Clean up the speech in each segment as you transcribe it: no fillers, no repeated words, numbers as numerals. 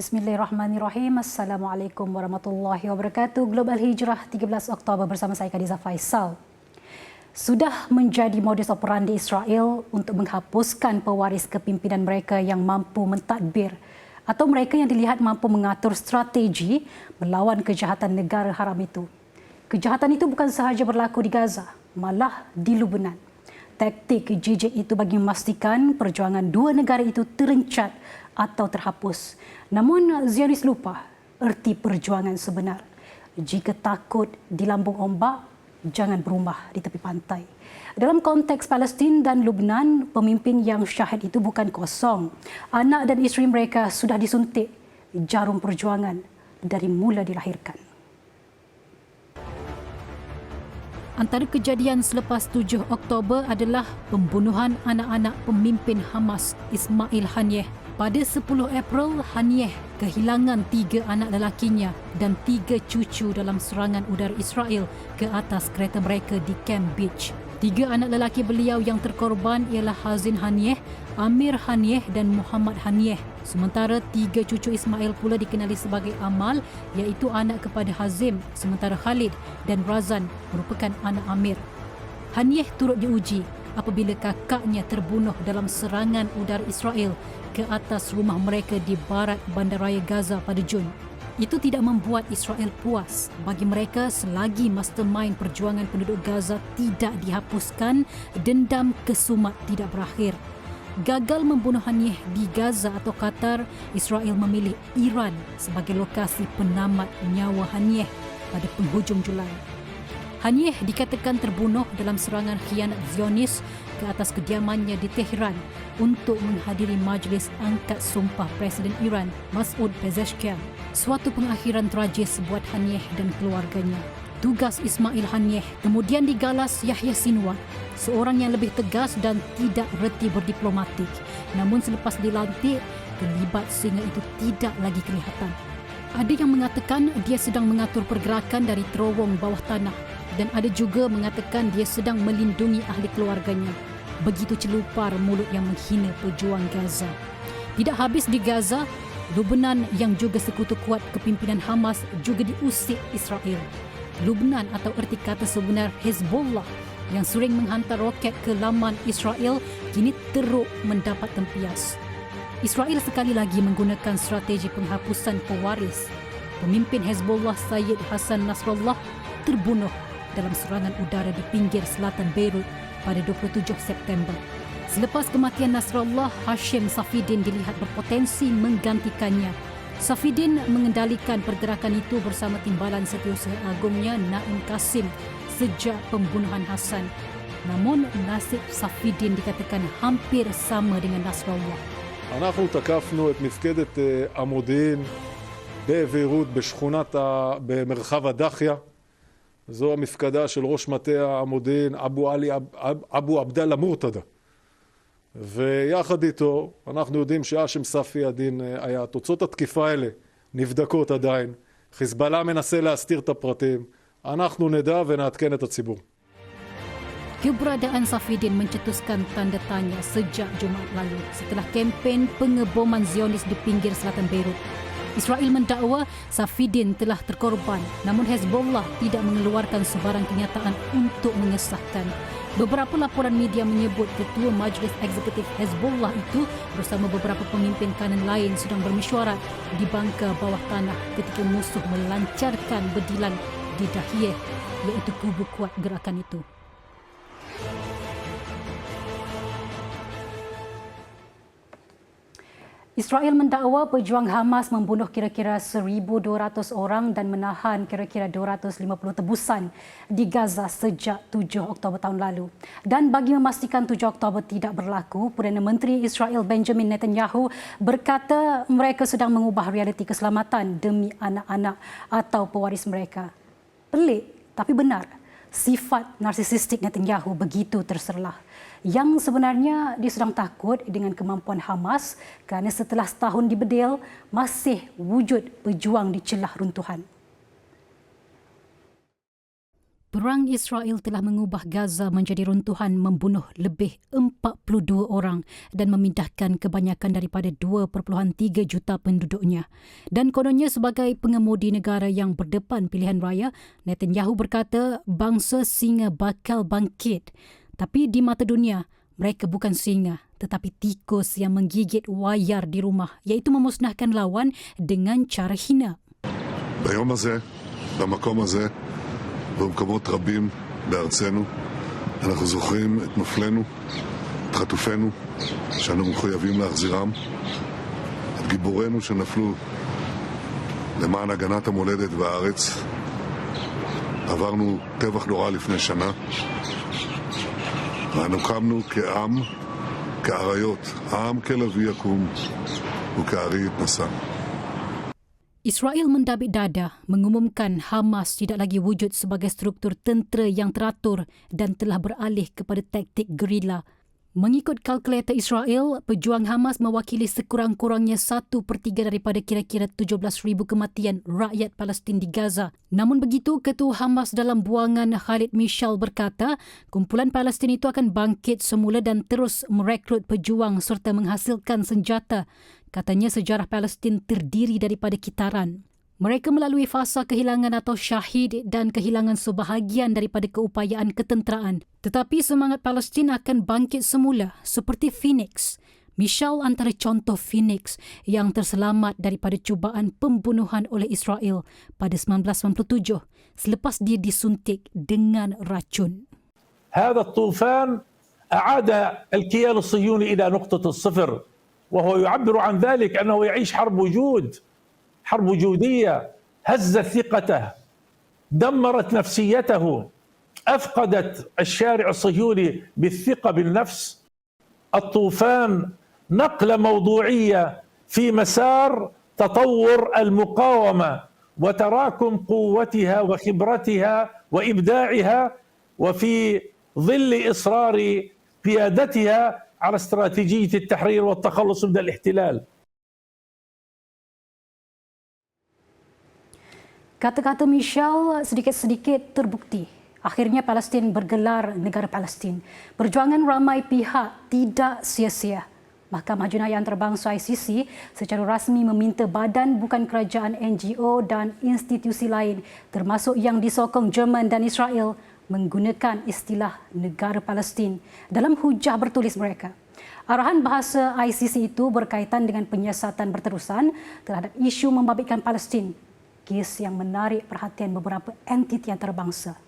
Bismillahirrahmanirrahim. Assalamualaikum warahmatullahi wabarakatuh. Global Hijrah 13 Oktober bersama saya Khadijah Faisal. Sudah menjadi modus operandi Israel untuk menghapuskan pewaris kepimpinan mereka yang mampu mentadbir atau mereka yang dilihat mampu mengatur strategi melawan kejahatan negara haram itu. Kejahatan itu bukan sahaja berlaku di Gaza, malah di Lebanon. Taktik jijik itu bagi memastikan perjuangan dua negara itu terencat atau terhapus. Namun Zionis lupa erti perjuangan sebenar. Jika takut di lambung ombak, jangan berumah di tepi pantai. Dalam konteks Palestin dan Lebanon, pemimpin yang syahid itu bukan kosong. Anak dan isteri mereka sudah disuntik jarum perjuangan dari mula dilahirkan. Antara kejadian selepas 7 Oktober adalah pembunuhan anak-anak pemimpin Hamas Ismail Haniyeh. Pada 10 April, Haniyeh kehilangan 3 anak lelakinya dan 3 cucu dalam serangan udara Israel ke atas kereta mereka di Camp Beach. 3 anak lelaki beliau yang terkorban ialah Hazin Haniyeh, Amir Haniyeh dan Muhammad Haniyeh. Sementara 3 cucu Ismail pula dikenali sebagai Amal, iaitu anak kepada Hazim, sementara Khalid dan Razan merupakan anak Amir. Haniyeh turut diuji apabila kakaknya terbunuh dalam serangan udara Israel ke atas rumah mereka di barat bandaraya Gaza pada Jun. Itu tidak membuat Israel puas. Bagi mereka, selagi mastermind perjuangan penduduk Gaza tidak dihapuskan, dendam kesumat tidak berakhir. Gagal membunuh Haniyeh di Gaza atau Qatar, Israel memilih Iran sebagai lokasi penamat nyawa Haniyeh pada penghujung Julai. Haniyeh dikatakan terbunuh dalam serangan khianat Zionis ke atas kediamannya di Tehran untuk menghadiri majlis angkat sumpah Presiden Iran Masoud Pezeshkian. Suatu pengakhiran tragis buat Haniyeh dan keluarganya. Tugas Ismail Haniyeh kemudian digalas Yahya Sinwar, seorang yang lebih tegas dan tidak reti berdiplomatik. Namun selepas dilantik, terlibat sehingga itu tidak lagi kelihatan. Ada yang mengatakan dia sedang mengatur pergerakan dari terowong bawah tanah dan ada juga mengatakan dia sedang melindungi ahli keluarganya. Begitu celupar mulut yang menghina pejuang Gaza. Tidak habis di Gaza, Lebanon yang juga sekutu kuat kepimpinan Hamas juga diusik Israel. Lebanon atau erti kata sebenar Hezbollah yang sering menghantar roket ke laman Israel kini teruk mendapat tempias. Israel sekali lagi menggunakan strategi penghapusan pewaris. Pemimpin Hezbollah Syed Hassan Nasrallah terbunuh dalam serangan udara di pinggir selatan Beirut pada 27 September. Selepas kematian Nasrallah, Hashim Safieddin dilihat berpotensi menggantikannya. Safieddin mengendalikan pergerakan itu bersama timbalan Setiausaha Agungnya Naim Qasim sejak pembunuhan Hassan. Namun nasib Safieddin dikatakan hampir sama dengan Nasrallah. אנחנו תקפנו את מפקדת המודיעין בעבירות במרחב הדחיה. זו המפקדה של ראש מטה המודיעין אבו עבדאללה מורתדה. ויחד איתו אנחנו יודעים שהאשם ספieddin היה. תוצאות התקיפה האלה נבדקות עדיין. חיזבאללה מנסה להסתיר את הפרטים. אנחנו נדע ונעדכן את הציבור. Keberadaan Safieddin mencetuskan tanda tanya sejak Jumaat lalu setelah kempen pengeboman Zionis di pinggir selatan Beirut. Israel mendakwa Safieddin telah terkorban, namun Hezbollah tidak mengeluarkan sebarang kenyataan untuk mengesahkan. Beberapa laporan media menyebut Ketua Majlis Eksekutif Hezbollah itu bersama beberapa pemimpin kanan lain sedang bermesyuarat di bangka bawah tanah ketika musuh melancarkan bedilan di Dahiyeh, iaitu kubu kuat gerakan itu. Israel mendakwa pejuang Hamas membunuh kira-kira 1,200 orang dan menahan kira-kira 250 tebusan di Gaza sejak 7 Oktober tahun lalu. Dan bagi memastikan 7 Oktober tidak berlaku, Perdana Menteri Israel Benjamin Netanyahu berkata mereka sedang mengubah realiti keselamatan demi anak-anak atau pewaris mereka. Pelik tapi benar, sifat narsisistik Netanyahu begitu terserlah. Yang sebenarnya dia sedang takut dengan kemampuan Hamas kerana setelah setahun dibedil, masih wujud pejuang di celah runtuhan. Perang Israel telah mengubah Gaza menjadi runtuhan, membunuh lebih 42 orang dan memindahkan kebanyakan daripada 2.3 juta penduduknya. Dan kononnya sebagai pengemudi negara yang berdepan pilihan raya, Netanyahu berkata bangsa singa bakal bangkit. Tapi di mata dunia, mereka bukan singa tetapi tikus yang menggigit wayar di rumah, iaitu memusnahkan lawan dengan cara hina. ביום הזה, במקום הזה, במקומות רבים בארצנו, אנחנו זוכרים את נופלנו, את חטופינו, שאנו מחויבים להחזירם, את גיבורינו שנפלו למען הגנת המולדת והארץ. עברנו טבח נורא לפני שנה, ואנו קמנו כעם, כאריות, העם כלביא יקום וכארי יתנשא. Israel mendabik dada mengumumkan Hamas tidak lagi wujud sebagai struktur tentera yang teratur dan telah beralih kepada taktik gerila. Mengikut kalkulator Israel, pejuang Hamas mewakili sekurang-kurangnya 1/3 daripada kira-kira 17,000 kematian rakyat Palestin di Gaza. Namun begitu, Ketua Hamas dalam buangan Khalid Mishal berkata, kumpulan Palestin itu akan bangkit semula dan terus merekrut pejuang serta menghasilkan senjata. Katanya sejarah Palestin terdiri daripada kitaran. Mereka melalui fasa kehilangan atau syahid dan kehilangan sebahagian daripada keupayaan ketenteraan. Tetapi semangat Palestin akan bangkit semula seperti Phoenix. Mishal antara contoh Phoenix yang terselamat daripada cubaan pembunuhan oleh Israel pada 1997 selepas dia disuntik dengan racun. هذا الطوفان أعاد الكيان الصهيوني إلى نقطة الصفر، وهو يعبر عن ذلك أنه يعيش حرب وجود، حرب وجودية هزت ثقته، دمرت نفسيته، أفقدت الشارع الصهيوني بالثقة بالنفس. الطوفان نقلة موضوعية في مسار تطور المقاومة وتراكم قوتها وخبرتها وإبداعها وفي ظل إصرار قيادتها على استراتيجية التحرير والتخلص من الاحتلال. Kata-kata Michel sedikit-sedikit terbukti. Akhirnya Palestin bergelar negara Palestin. Perjuangan ramai pihak tidak sia-sia. Mahkamah Jenayah Antarabangsa ICC secara rasmi meminta badan bukan kerajaan, NGO dan institusi lain termasuk yang disokong Jerman dan Israel menggunakan istilah negara Palestin dalam hujah bertulis mereka. Arahan bahasa ICC itu berkaitan dengan penyiasatan berterusan terhadap isu membabitkan Palestin, kes yang menarik perhatian beberapa entiti antarabangsa.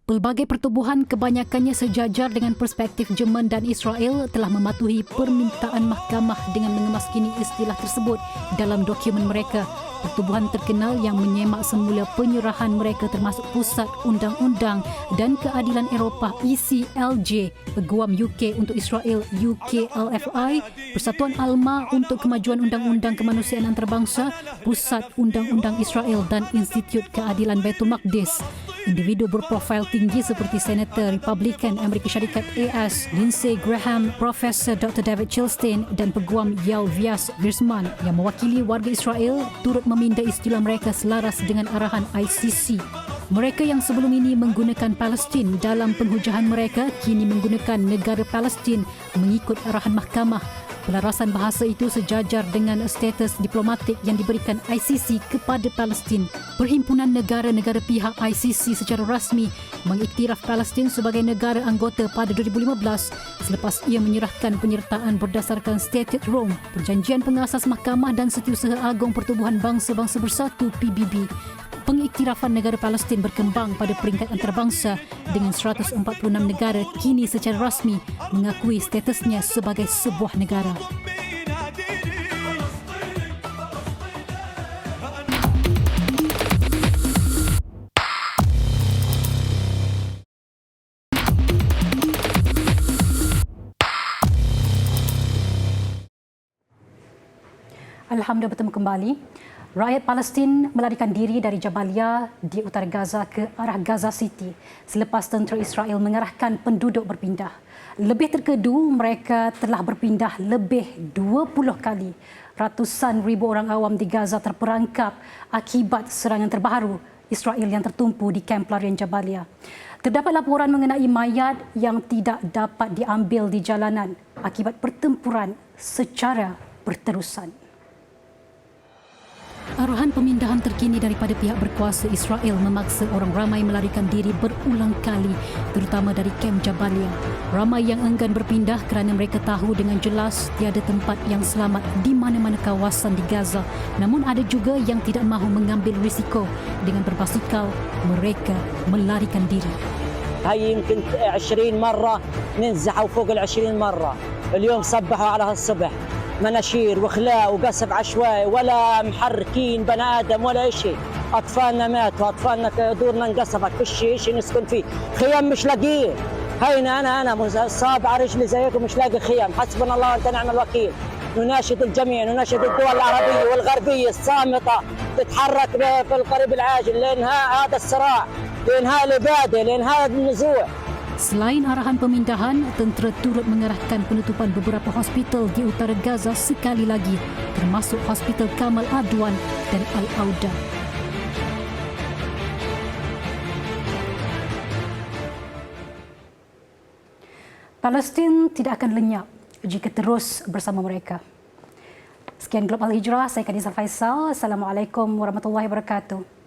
Pelbagai pertubuhan, kebanyakannya sejajar dengan perspektif Jerman dan Israel, telah mematuhi permintaan mahkamah dengan mengemaskini istilah tersebut dalam dokumen mereka. Pertubuhan terkenal yang menyemak semula penyerahan mereka termasuk Pusat Undang-Undang dan Keadilan Eropah ECLJ, Peguam UK untuk Israel UKLFI, Persatuan ALMA untuk Kemajuan Undang-Undang Kemanusiaan Antarabangsa, Pusat Undang-Undang Israel dan Institut Keadilan Baitul Maqdis. Individu berprofil tinggi seperti Senator Republikan Amerika Syarikat AS Lindsey Graham, Profesor Dr. David Chilstein dan Peguam Yael Viers-Wirsman yang mewakili warga Israel turut meminda istilah mereka selaras dengan arahan ICC. Mereka yang sebelum ini menggunakan Palestin dalam penghujahan mereka kini menggunakan negara Palestin mengikut arahan mahkamah. Pelarasan bahasa itu sejajar dengan status diplomatik yang diberikan ICC kepada Palestin. Perhimpunan negara-negara pihak ICC secara rasmi mengiktiraf Palestin sebagai negara anggota pada 2015 selepas ia menyerahkan penyertaan berdasarkan Statute Rome, Perjanjian Pengasas Mahkamah dan Setiausaha Agong Pertubuhan Bangsa-Bangsa Bersatu PBB. Pengiktirafan negara Palestin berkembang pada peringkat antarabangsa dengan 146 negara kini secara rasmi mengakui statusnya sebagai sebuah negara. Alhamdulillah bertemu kembali. Rakyat Palestin melarikan diri dari Jabalia di utara Gaza ke arah Gaza City selepas tentera Israel mengarahkan penduduk berpindah. Lebih terkedu, mereka telah berpindah lebih 20 kali. Ratusan ribu orang awam di Gaza terperangkap akibat serangan terbaru Israel yang tertumpu di kamp pelarian Jabalia. Terdapat laporan mengenai mayat yang tidak dapat diambil di jalanan akibat pertempuran secara berterusan. Arahan pemindahan terkini daripada pihak berkuasa Israel memaksa orang ramai melarikan diri berulang kali, terutama dari kamp Jabalia. Ramai yang enggan berpindah kerana mereka tahu dengan jelas tiada tempat yang selamat di mana-mana kawasan di Gaza. Namun ada juga yang tidak mahu mengambil risiko dengan berbasikal, mereka melarikan diri. هاي يمكن 20 مرة ننزحوا فوق 20 مرة. اليوم صبحوا على هالصبح مناشير وخلاء وقصف عشوائي ولا محركين بني آدم ولا شيء. أطفالنا ماتوا، أطفالنا دورنا انقصفت، فيش شيء نسكن فيه، خيام مش لاقيين. هينا أنا صاب على رجلي زيكم مش لاقي خيام. حسبنا الله وأنت نعم الوكيل. نناشد الجميع، نناشد الدول العربية والغربية الصامتة تتحرك في القريب العاجل لإنهاء هذا الصراع، لإنهاء الإبادة، لإنهاء النزوع. Selain arahan pemindahan, tentera turut mengarahkan penutupan beberapa hospital di utara Gaza sekali lagi, termasuk Hospital Kamal Adwan dan Al-Auda. Palestin tidak akan lenyap jika terus bersama mereka. Sekian Global Hijrah, saya Khadijah Faisal. Assalamualaikum warahmatullahi wabarakatuh.